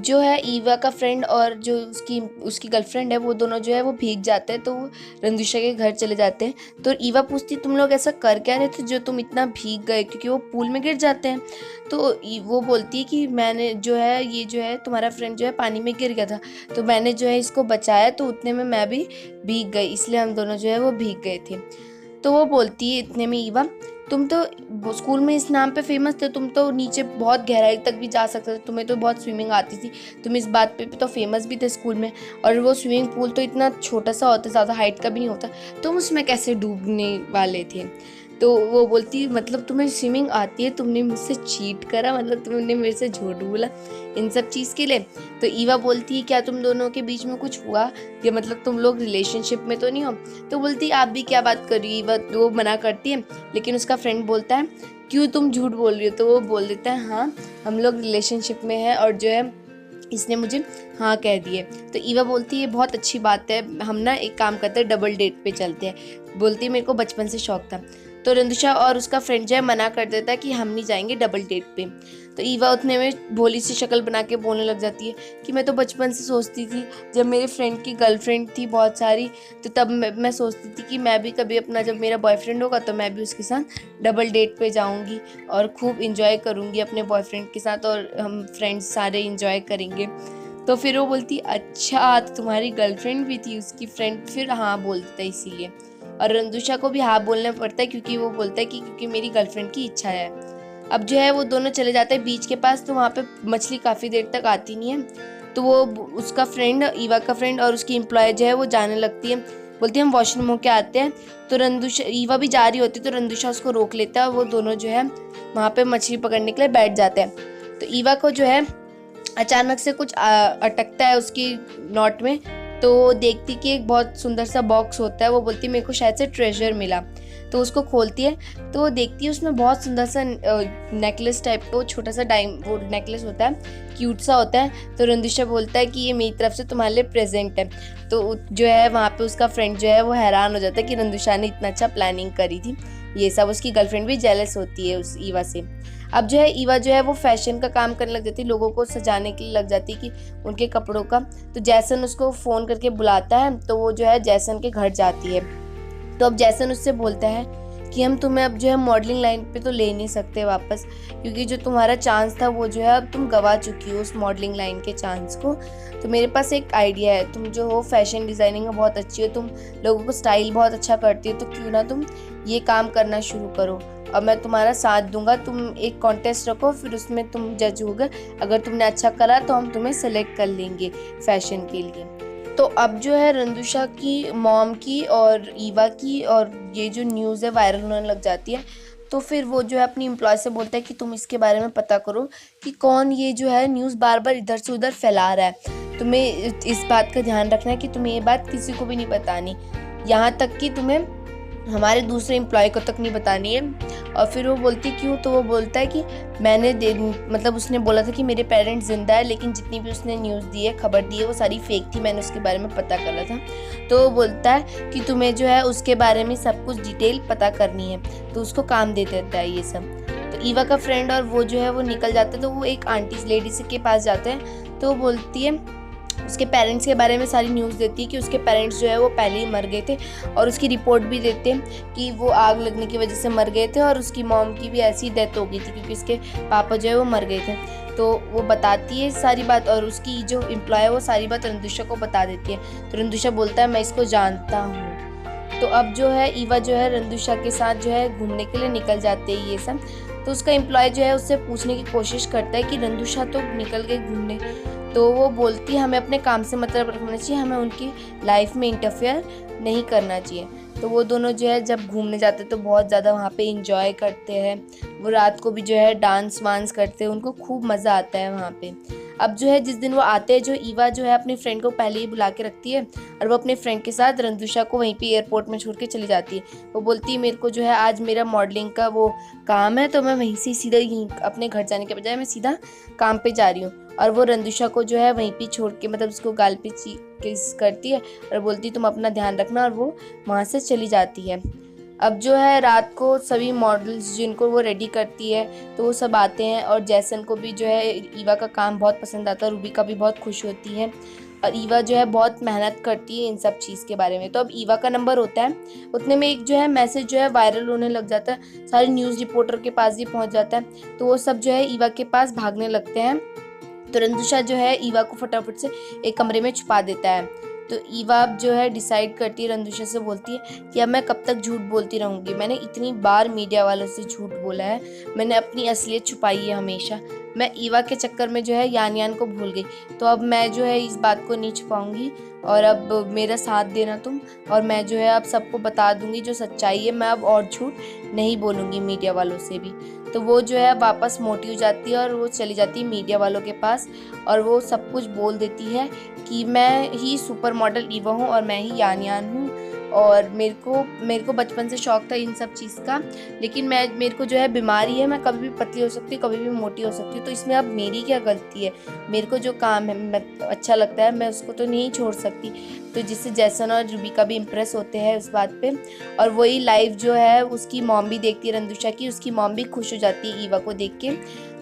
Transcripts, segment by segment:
जो है ईवा का फ्रेंड और जो उसकी उसकी गर्लफ्रेंड है, वो दोनों जो है वो भीग जाते हैं, तो वो रंदुशा के घर चले जाते हैं। तो ईवा पूछती तुम लोग ऐसा कर क्या रहे थे जो तुम इतना भीग गए, क्योंकि वो पूल में गिर जाते हैं। तो वो बोलती है कि मैंने जो है ये जो है तुम्हारा फ्रेंड जो है पानी में गिर गया था, तो मैंने जो है इसको बचाया, तो उतने में मैं भी भीग गई, इसलिए हम दोनों जो है वो भीग गए थे। तो वो बोलती है इतने में ईवा, तुम तो स्कूल में इस नाम पे फेमस थे, तुम तो नीचे बहुत गहराई तक भी जा सकते थे, तुम्हें तो बहुत स्विमिंग आती थी, तुम इस बात पे तो फेमस भी थे स्कूल में। और वो स्विमिंग पूल तो इतना छोटा सा होता, ज़्यादा हाइट का भी नहीं होता, तुम उसमें कैसे डूबने वाले थे। तो वो बोलती मतलब तुम्हें स्विमिंग आती है, तुमने मुझसे चीट करा, मतलब तुमने मेरे से झूठ बोला इन सब चीज़ के लिए। तो ईवा बोलती है क्या तुम दोनों के बीच में कुछ हुआ, या मतलब तुम लोग रिलेशनशिप में तो नहीं हो। तो बोलती है आप भी क्या बात कर रही हो ईवा, वो मना करती है। लेकिन उसका फ्रेंड बोलता है क्यों तुम झूठ बोल रही हो। तो वो बोल देता है हाँ हम लोग रिलेशनशिप में हैं, और जो है इसने मुझे हाँ कह दिए। तो ईवा बोलती है बहुत अच्छी बात है, हम ना एक काम करते हैं डबल डेट पे चलते हैं। बोलती है मेरे को बचपन से शौक था। तो रंदुशा और उसका फ्रेंड जो है मना कर देता है कि हम नहीं जाएंगे डबल डेट पे। तो ईवा उतने में भोली सी शक्ल बना के बोलने लग जाती है कि मैं तो बचपन से सोचती थी, जब मेरे फ्रेंड की गर्लफ्रेंड थी बहुत सारी, तो तब मैं सोचती थी कि मैं भी कभी अपना जब मेरा बॉयफ्रेंड होगा तो मैं भी उसके साथ डबल डेट पे जाऊंगी और खूब इंजॉय करूंगी अपने बॉयफ्रेंड के साथ, और हम फ्रेंड्स सारे इंजॉय करेंगे। तो फिर वो बोलती अच्छा तो तुम्हारी गर्लफ्रेंड भी थी, उसकी फ्रेंड फिर हाँ बोल देता है इसीलिए। और रंदुशा को भी हाँ बोलना पड़ता है क्योंकि वो बोलता है कि क्योंकि मेरी गर्लफ्रेंड की इच्छा है। अब जो है वो दोनों चले जाते हैं बीच के पास, तो वहाँ पे मछली काफ़ी देर तक आती नहीं है। तो वो उसका फ्रेंड ईवा का फ्रेंड और उसकी एम्प्लॉय जो है वो जाने लगती है, बोलती है हम वॉशरूम होके आते हैं। तो रंदुशा ईवा भी जा रही होती है, तो रंदुशा उसको रोक लेता है और वो दोनों जो है वहाँ पे मछली पकड़ने के लिए बैठ जाते हैं। तो ईवा को जो है अचानक से कुछ अटकता है उसकी नोट में। तो वो देखती कि एक बहुत सुंदर सा बॉक्स होता है, वो बोलती मेरे को शायद से ट्रेजर मिला। तो उसको खोलती है, तो वो देखती है उसमें बहुत सुंदर सा नेकलेस टाइप का, छोटा सा वो नेकलेस होता है, क्यूट सा होता है। तो रंदुशा बोलता है कि ये मेरी तरफ से तुम्हारे लिए प्रेजेंट है। तो जो है वहाँ पे उसका फ्रेंड जो है वो हैरान हो जाता है कि रंदुशा ने इतना अच्छा प्लानिंग करी थी ये सब। उसकी गर्लफ्रेंड भी जेलस होती है उस ईवा से। अब जो है ईवा जो है वो फैशन का काम करने लग जाती है, लोगों को सजाने के लिए लग जाती है कि उनके कपड़ों का। तो जैसन उसको फ़ोन करके बुलाता है, तो वो जो है जैसन के घर जाती है। तो अब जैसन उससे बोलता है कि हम तुम्हें अब जो है मॉडलिंग लाइन पे तो ले नहीं सकते वापस, क्योंकि जो तुम्हारा चांस था वो जो है अब तुम गवा चुकी हो उस मॉडलिंग लाइन के चांस को। तो मेरे पास एक आइडिया है, तुम जो हो फैशन डिज़ाइनिंग में बहुत अच्छी हो, तुम लोगों को स्टाइल बहुत अच्छा करती हो, तो क्यों ना तुम ये काम करना शुरू करो और मैं तुम्हारा साथ दूंगा। तुम एक कॉन्टेस्ट रखो, फिर उसमें तुम जज होगा, अगर तुमने अच्छा करा तो हम तुम्हें सेलेक्ट कर लेंगे फैशन के लिए। तो अब जो है रंदुशा की मॉम की और ईवा की और ये जो न्यूज़ है वायरल होने लग जाती है। तो फिर वो जो है अपनी एम्प्लॉय से बोलता है कि तुम इसके बारे में पता करो कि कौन ये जो है न्यूज़ बार बार इधर से उधर फैला रहा है। तुम्हें इस बात का ध्यान रखना है कि तुम्हें ये बात किसी को भी नहीं बतानी, यहाँ तक कि तुम्हें हमारे दूसरे एम्प्लॉय को तक नहीं बतानी है। और फिर वो बोलती क्यों, तो वो बोलता है कि मतलब उसने बोला था कि मेरे पेरेंट्स जिंदा है, लेकिन जितनी भी उसने न्यूज़ दी है, खबर दी है, वो सारी फेक थी, मैंने उसके बारे में पता करा था। तो वो बोलता है कि तुम्हें जो है उसके बारे में सब कुछ डिटेल पता करनी है, तो उसको काम दे देता है ये सब। तो ईवा का फ्रेंड और वो जो है वो निकल जाते हैं, तो वो एक आंटी लेडी से के पास जाते हैं। तो वो बोलती है उसके पेरेंट्स के बारे में सारी न्यूज़ देती है कि उसके पेरेंट्स जो है वो पहले ही मर गए थे, और उसकी रिपोर्ट भी देते हैं कि वो आग लगने की वजह से मर गए थे, और उसकी मॉम की भी ऐसी डेथ हो गई थी क्योंकि उसके पापा जो है वो मर गए थे। तो वो बताती है सारी बात, और उसकी जो एम्प्लॉय है वो सारी बात रंदुशा को बता देती है। तो रंदुशा बोलता है मैं इसको जानता हूँ। तो अब जो है ईवा जो है रंदुशा के साथ जो है घूमने के लिए निकल जाते हैं ये सब। तो उसका एम्प्लॉय जो है उससे पूछने की कोशिश करता है कि रंदुशा तो निकल गई घूमने। तो वो बोलती है हमें अपने काम से मतलब रखना चाहिए, हमें उनकी लाइफ में इंटरफेयर नहीं करना चाहिए। तो वो दोनों जो है जब घूमने जाते हैं तो बहुत ज़्यादा वहाँ पे इंजॉय करते हैं, वो रात को भी जो है डांस वांस करते हैं, उनको खूब मज़ा आता है वहाँ पे। अब जो है जिस दिन वो आते हैं, जो ईवा जो है अपने फ्रेंड को पहले ही बुला के रखती है, और वो अपने फ्रेंड के साथ रंदुशा को वहीं पे एयरपोर्ट में छोड़ के चली जाती है। वो बोलती है मेरे को जो है आज मेरा मॉडलिंग का वो काम है, तो मैं वहीं से सीधा यहीं अपने घर जाने के बजाय मैं सीधा काम पे जा रही हूँ। और वो रंदुशा को जो है वहीं पे छोड़ के मतलब उसको गाल पे किस करती है और बोलती तुम अपना ध्यान रखना, और वो वहाँ से चली जाती है। अब जो है रात को सभी मॉडल्स जिनको वो रेडी करती है तो वो सब आते हैं, और जैसन को भी जो है ईवा का काम बहुत पसंद आता है, रूबिका भी बहुत खुश होती है, और ईवा जो है बहुत मेहनत करती है इन सब चीज़ के बारे में। तो अब ईवा का नंबर होता है, उतने में एक जो है मैसेज जो है वायरल होने लग जाता है, सारे न्यूज़ रिपोर्टर के पास भी पहुंच जाता है, तो वो सब जो है ईवा के पास भागने लगते हैं। तो रंजुशा जो है ईवा को फटाफट से एक कमरे में छुपा देता है। तो ईवा अब जो है डिसाइड करती है, रंजुशा से बोलती है कि अब मैं कब तक झूठ बोलती रहूँगी, मैंने इतनी बार मीडिया वालों से झूठ बोला है, मैंने अपनी असलियत छुपाई है हमेशा, मैं ईवा के चक्कर में जो है यान यान को भूल गई, तो अब मैं जो है इस बात को नहीं छुपाऊंगी, और अब मेरा साथ देना तुम, और मैं जो है अब सबको बता दूंगी जो सच्चाई है, मैं अब और झूठ नहीं बोलूँगी मीडिया वालों से भी। तो वो जो है वापस मोटी हो जाती है और वो चली जाती है मीडिया वालों के पास, और वो सब कुछ बोल देती है कि मैं ही सुपर मॉडल ईवा हूँ और मैं ही यान यान हूँ, और मेरे को बचपन से शौक था इन सब चीज़ का, लेकिन मेरे को जो है बीमारी है, मैं कभी भी पतली हो सकती हूँ, कभी भी मोटी हो सकती हूँ, तो इसमें अब मेरी क्या गलती है, मेरे को जो काम है अच्छा लगता है मैं उसको तो नहीं छोड़ सकती। तो जिससे जैसन और रूबिका भी इम्प्रेस होते हैं उस बात पे, और वही लाइव जो है उसकी मॉम भी देखती है रंजुशा की, उसकी मॉम भी खुश हो जाती है ईवा को देख के,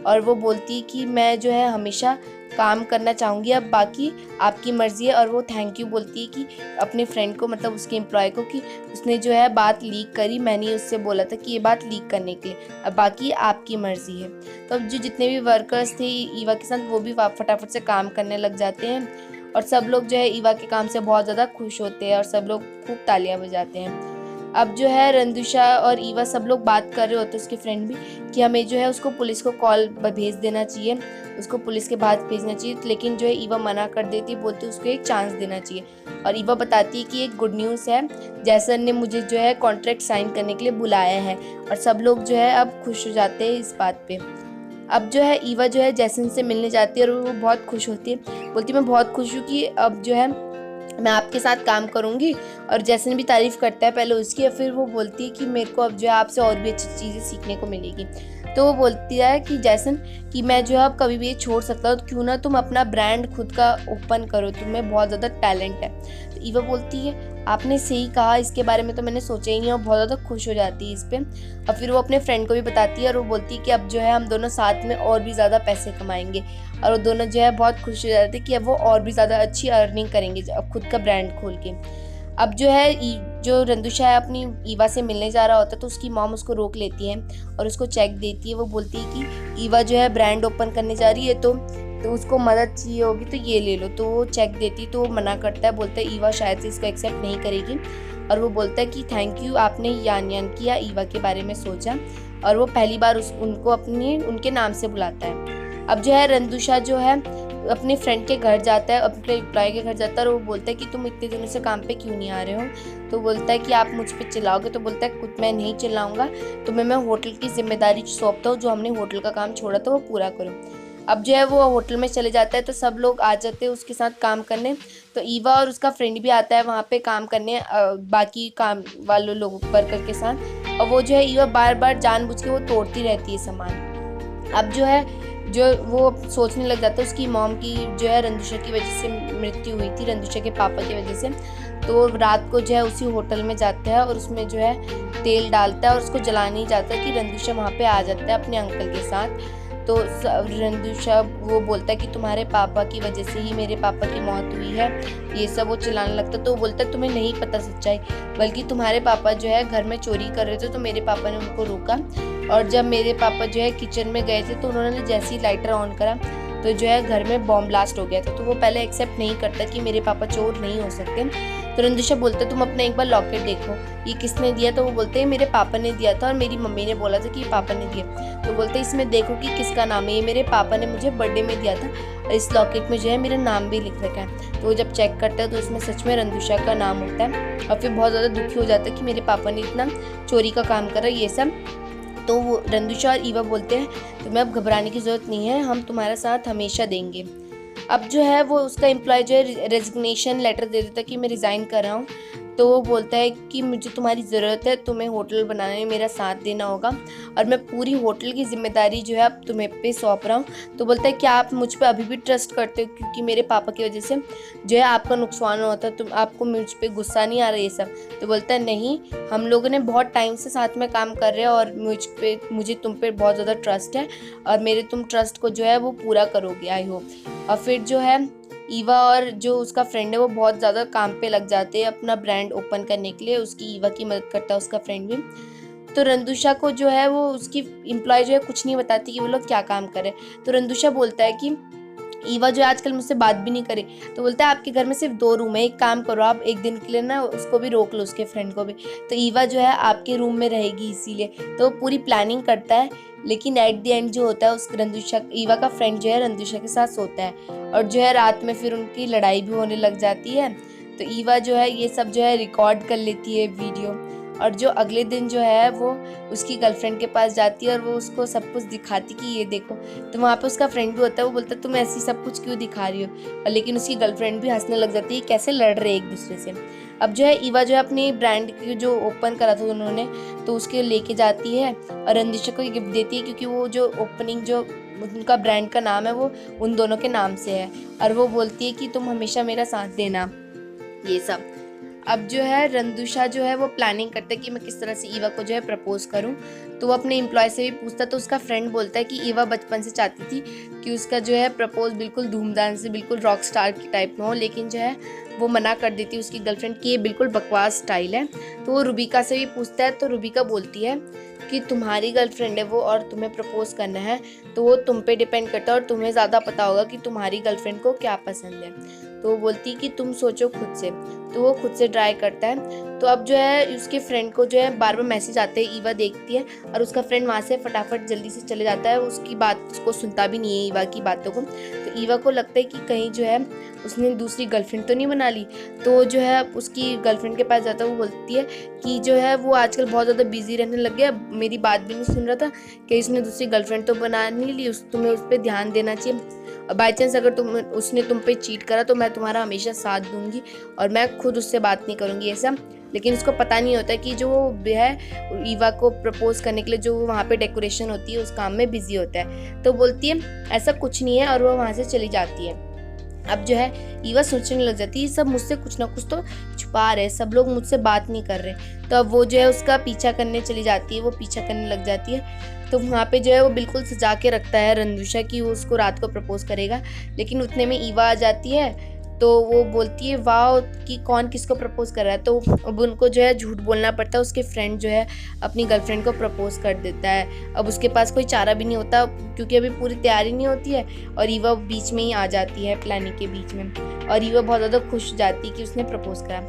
और वो बोलती है कि मैं जो है हमेशा काम करना चाहूँगी, अब बाकी आपकी मर्ज़ी है, और वो थैंक यू बोलती है कि अपने फ्रेंड को, मतलब उसके एम्प्लॉय को, कि उसने जो है बात लीक करी, मैंने उससे बोला था कि ये बात लीक करने के लिए, अब बाकी आपकी मर्ज़ी है। तो अब जो जितने भी वर्कर्स थे ईवा के साथ वो भी फटाफट से काम करने लग जाते हैं, और सब लोग जो है ईवा के काम से बहुत ज़्यादा खुश होते हैं और सब लोग खूब तालियां बजाते हैं। अब जो है रंजुशा और ईवा सब लोग बात कर रहे होते हैं, उसके फ्रेंड भी, कि हमें जो है उसको पुलिस को कॉल भेज देना चाहिए, उसको पुलिस के पास भेजना चाहिए, लेकिन जो है ईवा मना कर देती, बोलती उसको एक चांस देना चाहिए, और ईवा बताती है कि एक गुड न्यूज़ है, जैसन ने मुझे जो है कॉन्ट्रैक्ट साइन करने के लिए बुलाया है, और सब लोग जो है अब खुश हो जाते हैं इस बात पे। अब जो है ईवा जो है जैसन से मिलने जाती है और वो बहुत खुश होती है, बोलती मैं बहुत खुश हूँ कि अब जो है मैं आपके साथ काम करूँगी, और जैसन भी तारीफ़ करता है पहले उसकी, और फिर वो बोलती है कि मेरे को अब जो है आपसे और भी अच्छी चीज़ें सीखने को मिलेगी। तो वो बोलती है कि जैसन कि मैं जो है अब कभी भी ये छोड़ सकता हूँ, तो क्यों ना तुम अपना ब्रांड खुद का ओपन करो, तुम्हें बहुत ज़्यादा टैलेंट है। तो ईवा बोलती है आपने सही कहा, इसके बारे में तो मैंने सोचा ही नहीं, और बहुत ज़्यादा खुश हो जाती है इस पर, और फिर वो अपने फ्रेंड को भी बताती है, और वो बोलती है कि अब जो है हम दोनों साथ में और भी ज़्यादा पैसे कमाएंगे, और वो दोनों जो है बहुत खुश हो जाते हैं कि अब वो और भी ज़्यादा अच्छी अर्निंग करेंगे अब खुद का ब्रांड खोल के। अब जो है जो रंजुशा है अपनी ईवा से मिलने जा रहा होता है, तो उसकी मॉम उसको रोक लेती है और उसको चेक देती है, वो बोलती है कि ईवा जो है ब्रांड ओपन करने जा रही है, तो उसको मदद चाहिए होगी तो ये ले लो, तो वो चेक देती, तो वो मना करता है, बोलता है ईवा शायद से इसको एक्सेप्ट नहीं करेगी, और वो बोलता है कि थैंक यू, आपने यान यान किया, ईवा के बारे में सोचा, और वो पहली बार उनको उनके नाम से बुलाता है। अब जो है रंजुशा जो है अपने फ्रेंड के घर जाता है, अपने एम्प्लॉय के घर जाता है, और वो बोलता है कि तुम इतने दिनों से काम पे क्यों नहीं आ रहे हो, तो बोलता है कि आप मुझ पे चिल्लाओगे, तो बोलता है कुछ मैं नहीं चिल्लाऊंगा, तुम्हें मैं होटल की जिम्मेदारी सौंपता हूँ, जो हमने होटल का काम छोड़ा था वो पूरा करो। अब जो है वो होटल में चले जाता है, तो सब लोग आ जाते हैं उसके साथ काम करने, तो ईवा और उसका फ्रेंड भी आता है वहाँ पे काम करने बाकी काम वालों लोग वर्कर के साथ, और वो जो है ईवा बार बार जानबूझ के वो तोड़ती रहती है सामान। अब जो है जो वो सोचने लग जाता है उसकी मॉम की जो है रंजुशा की वजह से मृत्यु हुई थी, रंजुशा के पापा की वजह से, तो रात को जो है उसी होटल में जाता है और उसमें जो है तेल डालता है और उसको जलाने ही जाता है कि रंजुशा वहाँ पे आ जाता है अपने अंकल के साथ। तो रंजुशा वो बोलता है कि तुम्हारे पापा की वजह से ही मेरे पापा की मौत हुई है, ये सब वो चिल्लाने लगता है। तो वो बोलता है तुम्हें नहीं पता सच्चाई, बल्कि तुम्हारे पापा जो है घर में चोरी कर रहे थे, तो मेरे पापा ने उनको रोका, और जब मेरे पापा जो है किचन में गए थे तो उन्होंने जैसे ही लाइटर ऑन करा तो जो है घर में बॉम्ब ब्लास्ट हो गया था। तो वो पहले एक्सेप्ट नहीं करता कि मेरे पापा चोर नहीं हो सकते। तो रंजुशा बोलते तुम अपना एक बार लॉकेट देखो, ये किसने दिया, तो वो बोलते हैं मेरे पापा ने दिया था और मेरी मम्मी ने बोला था कि पापा ने दिया। तो बोलते इसमें देखो कि किसका नाम है, ये मेरे पापा ने मुझे बर्थडे में दिया था और इस लॉकेट में जो है मेरा नाम भी लिख रखा है। तो वो जब चेक करता है तो इसमें सच में रंजुशा का नाम होता है, और फिर बहुत ज़्यादा दुखी हो जाता है कि मेरे पापा ने इतना चोरी का काम करा ये सब। तो वो रंजुशा और ईवा बोलते हैं तुम्हें अब घबराने की ज़रूरत नहीं है, हम तुम्हारा साथ हमेशा देंगे। अब जो है वो उसका एम्प्लॉय जो है रेजिग्नेशन लेटर दे देता है कि मैं रिज़ाइन कर रहा हूँ। तो वो बोलता है कि मुझे तुम्हारी ज़रूरत है, तुम्हें होटल बनाने में मेरा साथ देना होगा और मैं पूरी होटल की जिम्मेदारी जो है अब तुम्हें पे सौंप रहा हूँ। तो बोलता है क्या आप मुझ पे अभी भी ट्रस्ट करते हो, क्योंकि मेरे पापा की वजह से जो है आपका नुकसान होता है, तुम आपको मुझ पे गुस्सा नहीं आ रहा ये सब। तो बोलता है नहीं, हम लोगों ने बहुत टाइम से साथ में काम कर रहे हैं और मुझे तुम पे बहुत ज़्यादा ट्रस्ट है और मेरे तुम ट्रस्ट को जो है वो पूरा करोगे, आई होप। और फिर जो है ईवा और जो उसका फ्रेंड है वो बहुत ज़्यादा काम पे लग जाते हैं अपना ब्रांड ओपन करने के लिए। उसकी ईवा की मदद करता है उसका फ्रेंड भी। तो रंदुशा को जो है वो उसकी एम्प्लॉय जो है कुछ नहीं बताती कि वो लोग क्या काम कर रहे हैं। तो रंदुशा बोलता है कि ईवा जो है आजकल मुझसे बात भी नहीं करे। तो बोलता है आपके घर में सिर्फ 2 रूम है, एक काम करो आप एक दिन के लिए ना उसको भी रोक लो, उसके फ्रेंड को भी। तो ईवा जो है आपके रूम में रहेगी इसीलिए। तो पूरी प्लानिंग करता है, लेकिन एट द एंड जो होता है उस रंदुशा ईवा का फ्रेंड जो है रंदुशा के साथ सोता है और जो है रात में फिर उनकी लड़ाई भी होने लग जाती है। तो ईवा जो है ये सब जो है रिकॉर्ड कर लेती है वीडियो और जो अगले दिन जो है वो उसकी गर्लफ्रेंड के पास जाती है और वो उसको सब कुछ दिखाती कि ये देखो। तो वहाँ पे उसका फ्रेंड भी होता है, वो बोलता है तुम ऐसी सब कुछ क्यों दिखा रही हो, और लेकिन उसकी गर्लफ्रेंड भी हंसने लग जाती है कैसे लड़ रहे एक दूसरे से। अब जो है ईवा जो है अपनी ब्रांड की जो ओपन करा था उन्होंने तो उसके लेके जाती है और रंदिशा को गिफ्ट देती है, क्योंकि वो जो ओपनिंग जो उनका ब्रांड का नाम है वो उन दोनों के नाम से है। और वो बोलती है कि तुम हमेशा मेरा साथ देना, ये सब। अब जो है रंदुशा जो है वो प्लानिंग करता है कि मैं किस तरह से ईवा को जो है प्रपोज करूं। तो वो अपने एम्प्लॉय से भी पूछता, तो उसका फ्रेंड बोलता है कि ईवा बचपन से चाहती थी कि उसका जो है प्रपोज बिल्कुल धूमधाम से बिल्कुल रॉक स्टार की टाइप में हो, लेकिन जो है वो मना कर देती है उसकी गर्लफ्रेंड की ये बिल्कुल बकवास स्टाइल है। तो वो रुबिका से भी पूछता है, तो रुबिका बोलती है कि तुम्हारी गर्लफ्रेंड है वो और तुम्हें प्रपोज करना है तो वो तुम पे डिपेंड करता है और तुम्हें ज़्यादा पता होगा कि तुम्हारी गर्लफ्रेंड को क्या पसंद है। तो वो बोलती है कि तुम सोचो खुद से। तो वो खुद से ट्राई करता है। तो अब जो है उसके फ्रेंड को जो है बार बार मैसेज आते हैं, ईवा देखती है और उसका फ्रेंड वहाँ से फटाफट जल्दी से चले जाता है, उसकी बात को सुनता भी नहीं है ईवा की बातों को। तो ईवा को लगता है कि कहीं जो है उसने दूसरी गर्लफ्रेंड तो नहीं बना ली। तो जो है उसकी गर्लफ्रेंड के पास जाता है, वो बोलती है कि जो है वो आजकल बहुत ज़्यादा बिजी रहने लग गया, मेरी बात भी नहीं सुन रहा था कि उसने दूसरी गर्लफ्रेंड तो बना नहीं ली, तुम्हें उस पर ध्यान देना चाहिए। और बाई चांस अगर उसने तुम पे चीट करा तो मैं तुम्हारा हमेशा साथ दूंगी और मैं खुद उससे बात नहीं करूंगी, ऐसा। लेकिन उसको पता नहीं होता कि जो है ईवा को प्रपोज करने के लिए जो वहाँ पे डेकोरेशन होती है उस काम में बिजी होता है। तो बोलती है ऐसा कुछ नहीं है और वो वहाँ से चली जाती है। अब जो है ईवा सोचने लग जाती है सब मुझसे कुछ ना कुछ तो छुपा रहे, सब लोग मुझसे बात नहीं कर रहे। तो अब वो जो है उसका पीछा करने चली जाती है, वो पीछा करने लग जाती है। तो वहाँ पे जो है वो बिल्कुल सजा के रखता है रंदुशा की वो उसको रात को प्रपोज करेगा, लेकिन उतने में ईवा आ जाती है। तो वो बोलती है वाह कि कौन किसको प्रपोज कर रहा है। तो अब उनको जो है झूठ बोलना पड़ता है, उसके फ्रेंड जो है अपनी गर्लफ्रेंड को प्रपोज कर देता है। अब उसके पास कोई चारा भी नहीं होता क्योंकि अभी पूरी तैयारी नहीं होती है और ईवा बीच में ही आ जाती है प्लानिंग के बीच में, और ईवा बहुत ज़्यादा खुश हो जाती है कि उसने प्रपोज करा।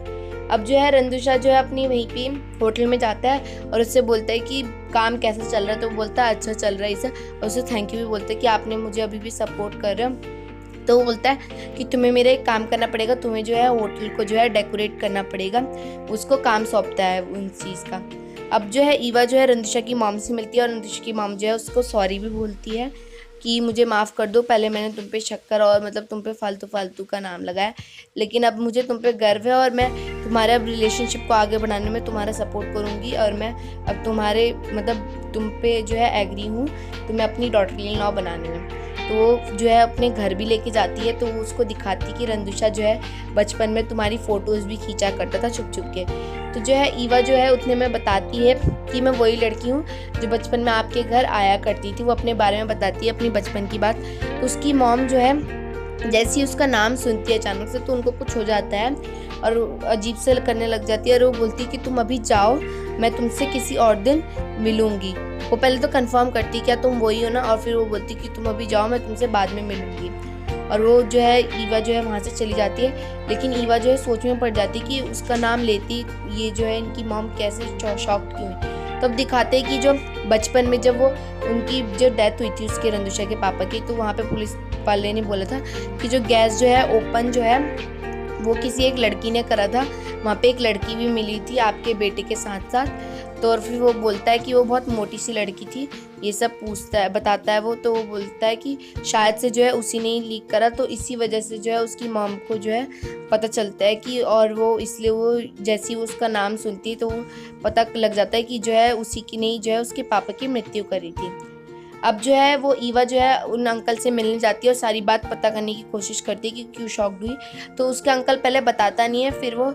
अब जो है रंदुशा जो है अपनी वहीं पे होटल में जाता है और उससे बोलता है कि काम कैसा चल रहा है। तो वो बोलता है अच्छा चल रहा है इसे, और उससे थैंक यू भी बोलता है कि आपने मुझे अभी भी सपोर्ट कर रहे हो। तो वो बोलता है कि तुम्हें मेरा एक काम करना पड़ेगा, तुम्हें जो है होटल को जो है डेकोरेट करना पड़ेगा, उसको काम सौंपता है उन चीज़ का। अब जो है ईवा जो है रंदुशा की मॉम से मिलती है और रंदुशा की मॉम जो है उसको सॉरी भी बोलती है कि मुझे माफ़ कर दो, पहले मैंने तुम पे शक करा और मतलब तुम पे फालतू का नाम लगाया, लेकिन अब मुझे तुम पे गर्व है और मैं तुम्हारे अब रिलेशनशिप को आगे बढ़ाने में तुम्हारा सपोर्ट करूँगी और मैं अब तुम्हारे मतलब तुम पे जो है एग्री हूँ तुम्हें अपनी डॉटर इन लॉ बनाने में। तो वो जो है अपने घर भी लेके जाती है, तो वो उसको दिखाती कि रंदुशा जो है बचपन में तुम्हारी फ़ोटोज़ भी खींचा करता था छुप छुप के। तो जो है ईवा जो है उतने में बताती है कि मैं वही लड़की हूँ जो बचपन में आपके घर आया करती थी। वो अपने बारे में बताती है अपनी बचपन की बात। तो उसकी मॉम जो है जैसे ही उसका नाम सुनती है अचानक से तो उनको कुछ हो जाता है और अजीब से करने लग जाती है और वो बोलती है कि तुम अभी जाओ, मैं तुमसे किसी और दिन मिलूंगी। वो पहले तो कंफर्म करती क्या तुम वही हो ना, और फिर वो बोलती कि तुम अभी जाओ, मैं तुमसे बाद में मिलूंगी। और वो जो है ईवा जो है वहाँ से चली जाती है, लेकिन ईवा जो है सोच में पड़ जाती कि उसका नाम लेती ये जो है इनकी मॉम कैसे शॉक्ड क्यों है। तब तो दिखाते हैं कि जो बचपन में जब वो उनकी जो डेथ हुई थी उसके रंदुशा के पापा की, तो वहाँ पे पुलिस वाले ने बोला था कि जो गैस जो है ओपन जो है वो किसी एक लड़की ने करा था, वहाँ पे एक लड़की भी मिली थी आपके बेटे के साथ साथ। तो और फिर वो बोलता है कि वो बहुत मोटी सी लड़की थी, ये सब पूछता है, बताता है वो। तो वो बोलता है कि शायद से जो है उसी ने ही लीक करा, तो इसी वजह से जो है उसकी मॉम को जो है पता चलता है कि, और वो इसलिए वो जैसे ही वो उसका नाम सुनती है तो वो पता लग जाता है कि जो है उसी की ने जो है उसके पापा की मृत्यु करी थी। अब जो है वो ईवा जो है उन अंकल से मिलने जाती है और सारी बात पता करने की कोशिश करती है कि क्यों शॉक्ड हुई। तो उसके अंकल पहले बताता नहीं है, फिर वो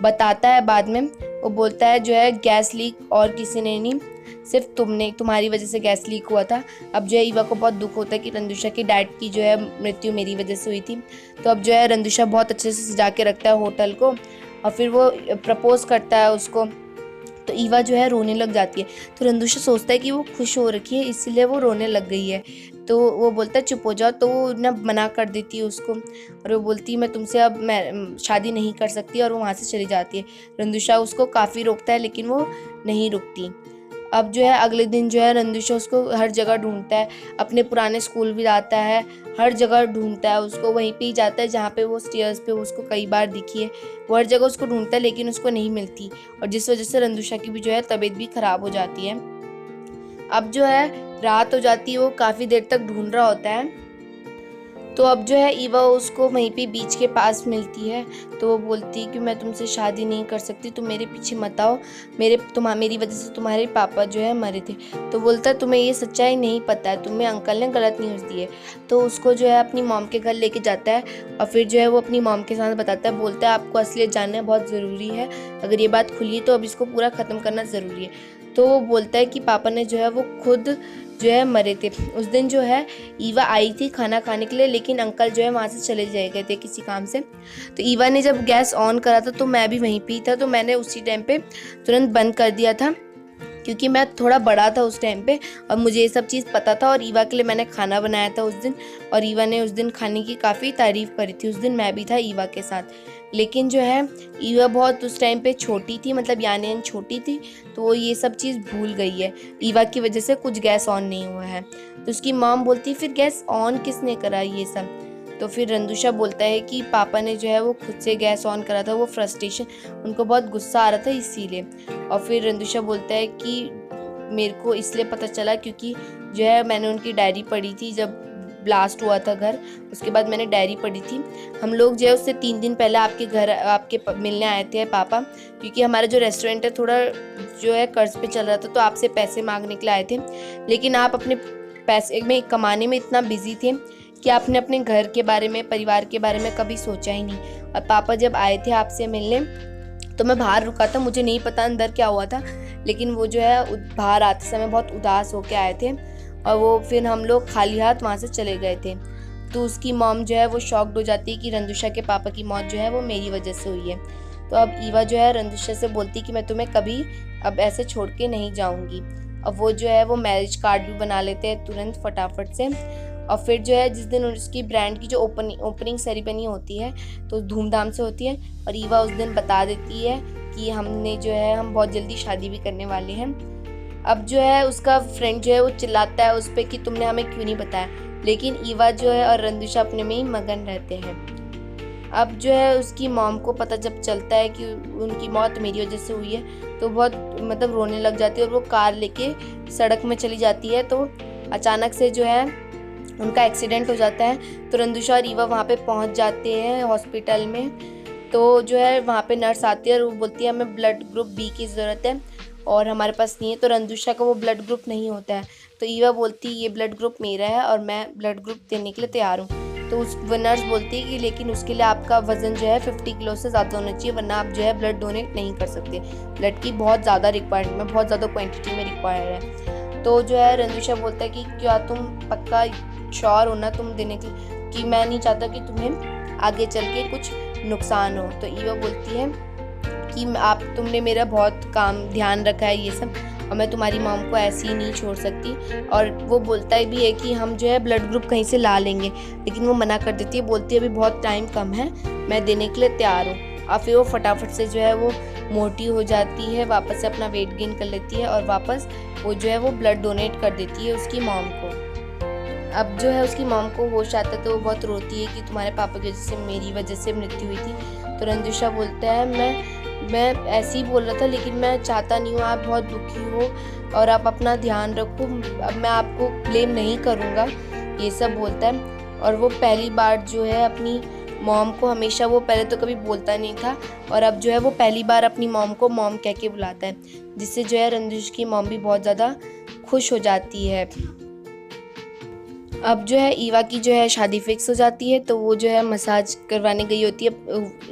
बताता है बाद में। वो बोलता है जो है गैस लीक और किसी ने नहीं, सिर्फ तुम्हारी वजह से गैस लीक हुआ था। अब जो है ईवा को बहुत दुख होता है कि रंदुषा की डैड की जो है मृत्यु मेरी वजह से हुई थी। तो अब जो है रंदुषा बहुत अच्छे से सजा के रखता है होटल को, और फिर वो प्रपोज करता है उसको। तो ईवा जो है रोने लग जाती है। तो रंदुषा सोचता है कि वो खुश हो रखी है इसीलिए वो रोने लग गई है। तो वो बोलता है चुप हो जाओ, तो वो ना मना कर देती है उसको, और वो बोलती है मैं तुमसे अब मैं शादी नहीं कर सकती, और वो वहाँ से चली जाती है। रंदुषा उसको काफ़ी रोकता है लेकिन वो नहीं रुकती। अब जो है अगले दिन जो है रंदुषा उसको हर जगह ढूंढता है, अपने पुराने स्कूल भी जाता है, हर जगह ढूंढता है उसको, वहीं पे ही जाता है जहाँ पे वो स्टेयर्स पे उसको कई बार दिखी है। वो हर जगह उसको ढूंढता है लेकिन उसको नहीं मिलती, और जिस वजह से रंदुषा की भी जो है तबीयत भी खराब हो जाती है। अब जो है रात हो जाती है, वो काफ़ी देर तक ढूंढ रहा होता है। तो अब जो है ईवा उसको वहीं पे बीच के पास मिलती है। तो वो बोलती है कि मैं तुमसे शादी नहीं कर सकती, तुम मेरे पीछे मत आओ, मेरी वजह से तुम्हारे पापा जो है मरे थे। तो बोलता है तुम्हें ये सच्चाई नहीं पता है, तुम्हें अंकल ने गलत न्यूज़ दी है। तो उसको जो है अपनी मॉम के घर लेके जाता है, और फिर जो है वो अपनी मॉम के साथ बताता है, बोलता है आपको असलियत जानना बहुत ज़रूरी है, अगर ये बात खुली है तो अब इसको पूरा ख़त्म करना ज़रूरी है। तो वो बोलता है कि पापा ने जो है वो खुद जो है मरे थे। उस दिन जो है ईवा आई थी खाना खाने के लिए, लेकिन अंकल जो है वहाँ से चले गए थे किसी काम से। तो ईवा ने जब गैस ऑन करा था तो मैं भी वहीं पे था, तो मैंने उसी टाइम पे तुरंत बंद कर दिया था, क्योंकि मैं थोड़ा बड़ा था उस टाइम पे और मुझे ये सब चीज़ पता था। और ईवा के लिए मैंने खाना बनाया था उस दिन, और ईवा ने उस दिन खाने की काफ़ी तारीफ़ करी थी। उस दिन मैं भी था ईवा के साथ, लेकिन जो है ईवा बहुत उस टाइम पे छोटी थी, मतलब यानी छोटी थी, तो वो ये सब चीज़ भूल गई है। ईवा की वजह से कुछ गैस ऑन नहीं हुआ है। तो उसकी मॉम बोलती फिर गैस ऑन किसने करा ये सब। तो फिर रंदुषा बोलता है कि पापा ने जो है वो खुद से गैस ऑन करा था, वो फ्रस्ट्रेशन, उनको बहुत गुस्सा आ रहा था इसीलिए। और फिर रंदुषा बोलता है कि मेरे को इसलिए पता चला क्योंकि जो है मैंने उनकी डायरी पढ़ी थी जब ब्लास्ट हुआ था घर, उसके बाद मैंने डायरी पढ़ी थी। हम लोग जो है उससे 3 दिन पहले आपके घर मिलने आए थे पापा, क्योंकि हमारा जो रेस्टोरेंट है थोड़ा जो है कर्ज पे चल रहा था, तो आपसे पैसे मांगने के लिए आए थे, लेकिन आप अपने पैसे में कमाने में इतना बिजी थे कि आपने अपने घर के बारे में, परिवार के बारे में कभी सोचा ही नहीं। और पापा जब आए थे आपसे मिलने तो मैं बाहर रुका था, मुझे नहीं पता अंदर क्या हुआ था, लेकिन वो जो है बाहर आते समय बहुत उदास होके आए थे, और वो फिर हम लोग खाली हाथ वहाँ से चले गए थे। तो उसकी मॉम जो है वो शॉक्ड हो जाती है कि रंदुषा के पापा की मौत जो है वो मेरी वजह से हुई है। तो अब ईवा जो है रंदुषा से बोलती कि मैं तुम्हें कभी अब ऐसे छोड़ के नहीं जाऊँगी। अब वो जो है वो मैरिज कार्ड भी बना लेते हैं तुरंत फटाफट से। और फिर जो है जिस दिन उसकी ब्रांड की जो ओपनिंग सेरेमनी होती है तो धूमधाम से होती है, और ईवा उस दिन बता देती है कि हम बहुत जल्दी शादी भी करने वाले हैं। अब जो है उसका फ्रेंड जो है वो चिल्लाता है उस पर कि तुमने हमें क्यों नहीं बताया, लेकिन ईवा जो है और रंदुषा अपने में ही मगन रहते हैं। अब जो है उसकी मॉम को पता जब चलता है कि उनकी मौत मेरी वजह से हुई है, तो बहुत मतलब रोने लग जाती है, और वो कार लेके सड़क में चली जाती है। तो अचानक से जो है उनका एक्सीडेंट हो जाता है। तो रंदुषा और ईवा वहाँ पे पहुँच जाते हैं हॉस्पिटल में। तो जो है वहाँ पे नर्स आती है और वो बोलती है हमें ब्लड ग्रुप बी की ज़रूरत है और हमारे पास नहीं है। तो रंदुषा का वो ब्लड ग्रुप नहीं होता है। तो ईवा बोलती है ये ब्लड ग्रुप मेरा है और मैं ब्लड ग्रुप देने के लिए तैयार हूँ। तो वो नर्स बोलती है कि लेकिन उसके लिए आपका वज़न जो है 50 किलो से ज़्यादा होना चाहिए, वरना आप जो है ब्लड डोनेट नहीं कर सकते। ब्लड की बहुत ज़्यादा रिक्वायरमेंट में, बहुत ज़्यादा क्वान्टिटी में रिक्वायर्ड है। तो जो है रंदुषा बोलता है कि क्या तुम पक्का श्योर हो ना तुम देने की मैं नहीं चाहता कि तुम्हें आगे चल के कुछ नुकसान हो। तो ईवा बोलती है कि तुमने मेरा बहुत ध्यान रखा है ये सब, और मैं तुम्हारी मॉम को ऐसे ही नहीं छोड़ सकती। और वो बोलता भी है कि हम जो है ब्लड ग्रुप कहीं से ला लेंगे, लेकिन वो मना कर देती है, बोलती है अभी बहुत टाइम कम है, मैं देने के लिए तैयार हूँ। और फिर वो फटाफट से जो है वो मोटी हो जाती है, वापस से अपना वेट गेन कर लेती है और वापस वो जो है वो ब्लड डोनेट कर देती है उसकी मॉम को। अब जो है उसकी मॉम को होश आता है तो वो बहुत रोती है कि तुम्हारे पापा की वजह से मेरी वजह से मृत्यु हुई थी। तो रंदुषा बोलता है मैं मैं ऐसे ही बोल रहा था, लेकिन मैं चाहता नहीं हूँ, आप बहुत दुखी हो और आप अपना ध्यान रखो, अब मैं आपको ब्लेम नहीं करूँगा, ये सब बोलता है। और वो पहली बार जो है अपनी मॉम को, हमेशा वो पहले तो कभी बोलता नहीं था और अब जो है वो पहली बार अपनी मॉम को मॉम कह के बुलाता है, जिससे जो है रणदीश की मॉम भी बहुत ज़्यादा खुश हो जाती है। अब जो है ईवा की जो है शादी फिक्स हो जाती है, तो वो जो है मसाज करवाने गई होती है।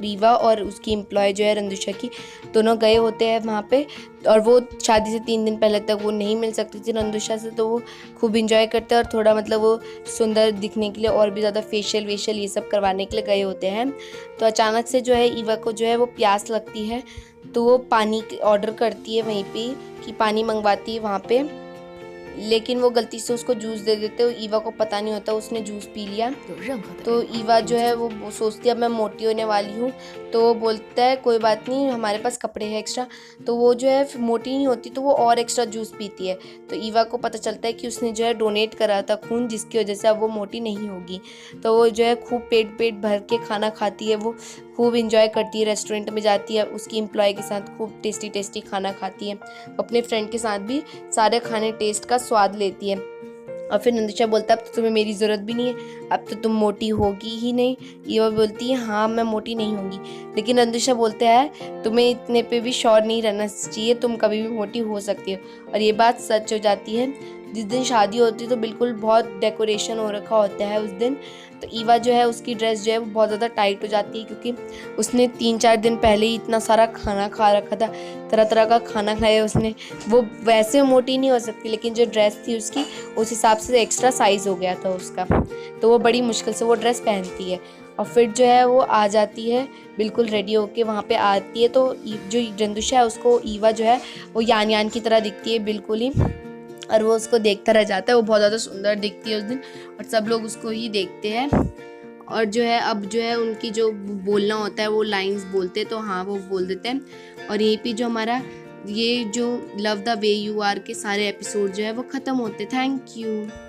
रीवा और उसकी एम्प्लॉय जो है रणदीशा की, दोनों गए होते हैं वहाँ पे, और वो शादी से 3 दिन पहले तक वो नहीं मिल सकती थी रणदीशा से, तो वो खूब इंजॉय करते हैं और थोड़ा मतलब वो सुंदर दिखने के लिए और भी ज़्यादा फेशियल वेशियल ये सब करवाने के लिए गए होते हैं। तो अचानक से जो है ईवा को जो है वो प्यास लगती है, तो वो पानी ऑर्डर करती है वहीं पर कि पानी मंगवाती है वहाँ पर, लेकिन वो गलती से उसको जूस दे देते हैं। ईवा को पता नहीं होता उसने जूस पी लिया। तो ईवा जो है वो सोचती है अब मैं मोटी होने वाली हूँ, तो वो बोलता है कोई बात नहीं, हमारे पास कपड़े हैं एक्स्ट्रा। तो वो जो है मोटी नहीं होती, तो वो और एक्स्ट्रा जूस पीती है। तो ईवा को पता चलता है कि उसने जो है डोनेट करा था खून, जिसकी वजह से अब वो मोटी नहीं होगी। तो वो जो है खूब पेट भर के खाना खाती है, वो खूब इंजॉय करती है, रेस्टोरेंट में जाती है, उसकी एम्प्लॉय के साथ खूब टेस्टी टेस्टी खाना खाती है, अपने फ्रेंड के साथ भी सारे खाने टेस्ट का स्वाद लेती है। और फिर रणदीशा बोलता है अब तो तुम्हें मेरी ज़रूरत भी नहीं है, अब तो तुम मोटी होगी ही नहीं। ईवा बोलती है हाँ मैं मोटी नहीं होंगी, लेकिन रणदीशा बोलता है तुम्हें इतने पे भी श्योर नहीं रहना चाहिए, तुम कभी भी मोटी हो सकती हो। और ये बात सच हो जाती है। जिस दिन शादी होती है तो बिल्कुल बहुत डेकोरेशन हो रखा होता है उस दिन। तो ईवा जो है उसकी ड्रेस जो है वो बहुत ज़्यादा टाइट हो जाती है, क्योंकि उसने 3-4 दिन पहले ही इतना सारा खाना खा रखा था, तरह तरह का खाना खाया उसने। वो वैसे मोटी नहीं हो सकती, लेकिन जो ड्रेस थी उसकी उस हिसाब से एक्स्ट्रा साइज़ हो गया था उसका, तो वो बड़ी मुश्किल से वो ड्रेस पहनती है। और फिर जो है वो आ जाती है बिल्कुल रेडी होके वहाँ पे आती है, तो जो रणदीशा है उसको ईवा जो है वो यान यान की तरह दिखती है बिल्कुल ही, और वो उसको देखता रह जाता है। वो बहुत ज़्यादा सुंदर दिखती है उस दिन और सब लोग उसको ही देखते हैं। और जो है अब जो है उनकी जो बोलना होता है वो लाइंस बोलते हैं, तो हाँ वो बोल देते हैं। और यहीं पे जो हमारा ये जो love the way you are के सारे एपिसोड जो है वो ख़त्म होते। Thank you.